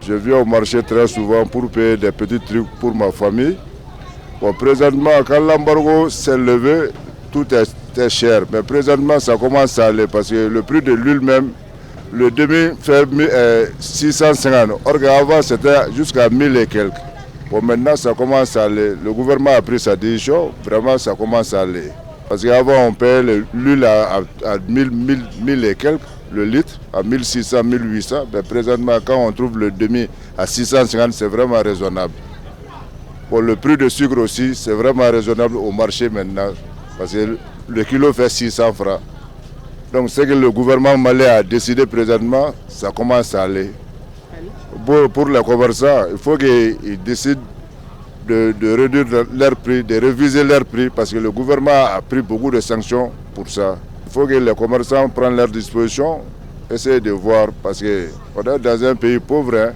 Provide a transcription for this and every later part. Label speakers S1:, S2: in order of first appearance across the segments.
S1: Je viens au marché très souvent pour payer des petits trucs pour ma famille. Bon, présentement, quand l'embargo s'est levé, tout est cher. Mais présentement, ça commence à aller parce que le prix de l'huile même, le demi fait 650. Or qu'avant, c'était jusqu'à 1000 et quelques. Bon, maintenant, ça commence à aller. Le gouvernement a pris sa décision. Vraiment, ça commence à aller. Parce qu'avant, on payait l'huile à 1000 et quelques, le litre, à 1600, 1800. Mais présentement, quand on trouve le demi à 650, c'est vraiment raisonnable. Bon, le prix de sucre aussi, c'est vraiment raisonnable au marché maintenant. Parce que le kilo fait 600 francs. Donc, ce que le gouvernement malais a décidé présentement, ça commence à aller. Pour les commerçants, il faut qu'ils décident de réduire leur prix, de réviser leur prix, parce que le gouvernement a pris beaucoup de sanctions pour ça. Il faut que les commerçants prennent leurs dispositions, essayent de voir, parce qu'on est dans un pays pauvre. Hein.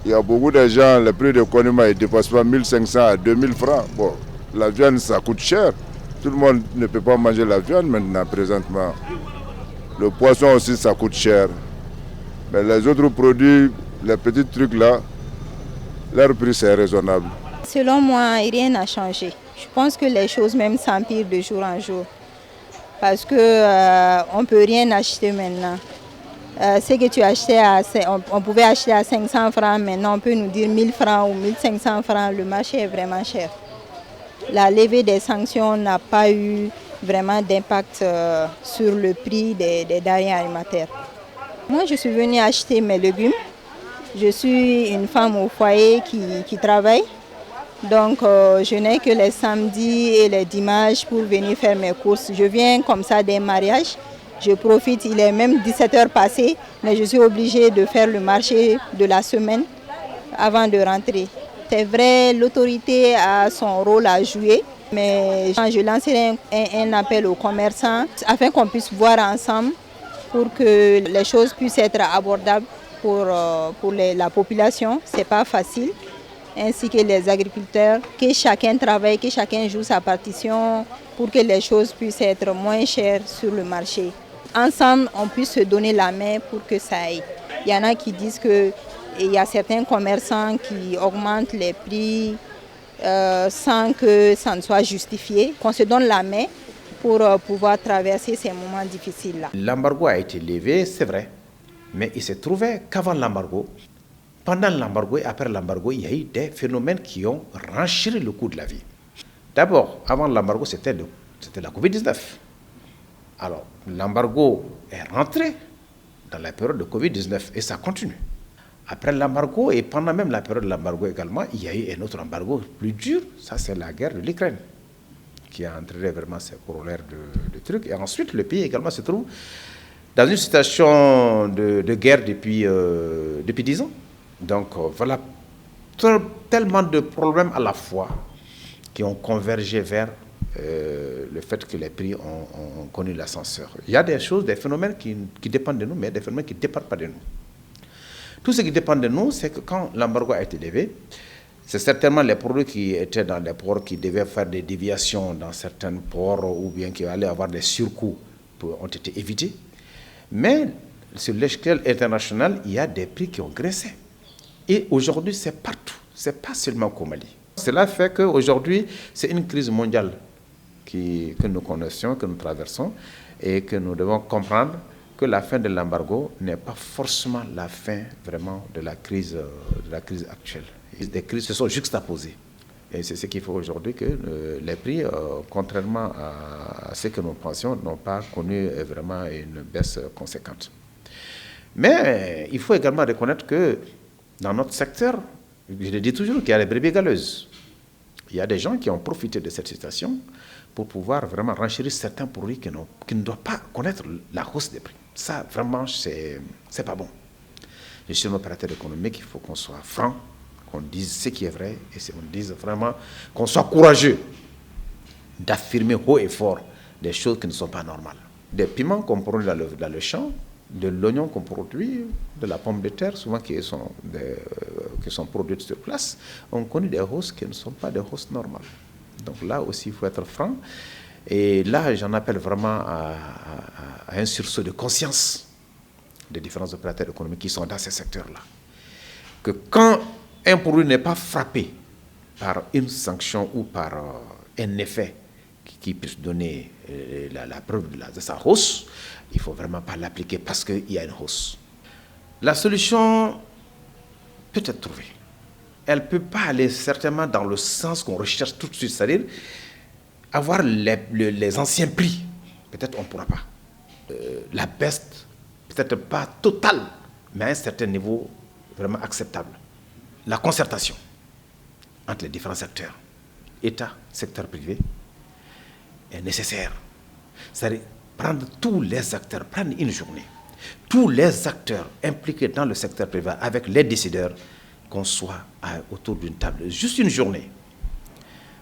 S1: Il y a beaucoup de gens, le prix de condiment ne dépasse pas 1500 à 2000 francs. Bon, la viande, ça coûte cher. Tout le monde ne peut pas manger la viande maintenant, présentement. Le poisson aussi, ça coûte cher. Mais les autres produits, les petits trucs là, leur prix, c'est raisonnable.
S2: Selon moi, rien n'a changé. Je pense que les choses même s'empirent de jour en jour. Parce qu'on ne peut rien acheter maintenant. Ce que tu achetais, on pouvait acheter à 500 francs, maintenant on peut nous dire 1000 francs ou 1500 francs. Le marché est vraiment cher. La levée des sanctions n'a pas eu vraiment d'impact sur le prix des denrées alimentaires. Moi, je suis venue acheter mes légumes. Je suis une femme au foyer qui travaille. Donc, je n'ai que les samedis et les dimanches pour venir faire mes courses. Je viens comme ça d'un mariage. Je profite, il est même 17h passées, mais je suis obligée de faire le marché de la semaine avant de rentrer. C'est vrai, l'autorité a son rôle à jouer, mais je lancerai un appel aux commerçants afin qu'on puisse voir ensemble pour que les choses puissent être abordables pour la population. Ce n'est pas facile, ainsi que les agriculteurs, que chacun travaille, que chacun joue sa partition pour que les choses puissent être moins chères sur le marché. Ensemble, on puisse se donner la main pour que ça aille. Il y en a qui disent qu'il y a certains commerçants qui augmentent les prix sans que ça ne soit justifié, qu'on se donne la main pour pouvoir traverser ces moments difficiles-là.
S3: L'embargo a été levé, c'est vrai, mais il s'est trouvé qu'avant l'embargo, pendant l'embargo et après l'embargo, il y a eu des phénomènes qui ont renchéri le coût de la vie. D'abord, avant l'embargo, c'était la Covid-19. Alors, l'embargo est rentré dans la période de Covid-19 et ça continue. Après l'embargo et pendant même la période de l'embargo également, il y a eu un autre embargo plus dur, ça c'est la guerre de l'Ukraine, qui a entraîné vraiment ses corollaires de trucs. Et ensuite, le pays également se trouve dans une situation de guerre depuis 10 ans. Donc voilà, tellement de problèmes à la fois qui ont convergé vers le fait que les prix ont connu l'ascenseur. Il y a des choses, des phénomènes qui dépendent de nous, mais des phénomènes qui ne dépendent pas de nous. Tout ce qui dépend de nous, c'est que quand l'embargo a été levé, c'est certainement les produits qui étaient dans les ports qui devaient faire des déviations dans certains ports ou bien qui allaient avoir des surcoûts ont été évités. Mais sur l'échelle internationale, il y a des prix qui ont graissé. Et aujourd'hui, c'est partout. Ce n'est pas seulement qu'au Mali. Cela fait qu'aujourd'hui, c'est une crise mondiale que nous connaissions, que nous traversons, et que nous devons comprendre que la fin de l'embargo n'est pas forcément la fin vraiment de la crise actuelle. Les crises se sont juxtaposées. Et c'est ce qu'il faut aujourd'hui que les prix, contrairement à ce que nous pensions, n'ont pas connu vraiment une baisse conséquente. Mais il faut également reconnaître que dans notre secteur, je le dis toujours, qu'il y a les brebis galeuses. Il y a des gens qui ont profité de cette situation pour pouvoir vraiment renchérir certains produits qui ne doivent pas connaître la hausse des prix. Ça, vraiment, c'est pas bon. Je suis un opérateur économique, il faut qu'on soit franc, qu'on dise ce qui est vrai, et qu'on dise vraiment, qu'on soit courageux d'affirmer haut et fort des choses qui ne sont pas normales. Des piments qu'on produit dans le champ, de l'oignon qu'on produit, de la pomme de terre, souvent qui sont qui sont produites sur place ont connu des hausses qui ne sont pas des hausses normales. Donc là aussi, il faut être franc. Et là, j'en appelle vraiment à un sursaut de conscience des différents opérateurs économiques qui sont dans ces secteurs-là. Que quand un produit n'est pas frappé par une sanction ou par un effet qui puisse donner la preuve de sa hausse, il ne faut vraiment pas l'appliquer parce qu'il y a une hausse. La solution peut être trouvée. Elle ne peut pas aller certainement dans le sens qu'on recherche tout de suite, c'est-à-dire avoir les anciens prix. Peut-être on ne pourra pas. La baisse, peut-être pas totale, mais à un certain niveau vraiment acceptable. La concertation entre les différents secteurs, État, secteur privé, est nécessaire. C'est-à-dire prendre tous les acteurs, prendre une journée, tous les acteurs impliqués dans le secteur privé avec les décideurs, qu'on soit autour d'une table, juste une journée.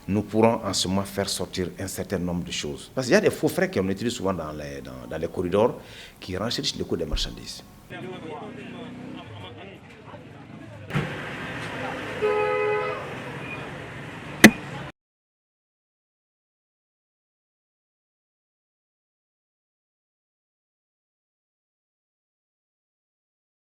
S3: Nous pourrons en ce moment faire sortir un certain nombre de choses. Parce qu'il y a des faux frais qu'on utilise souvent dans les corridors qui renchérissent le coût des marchandises.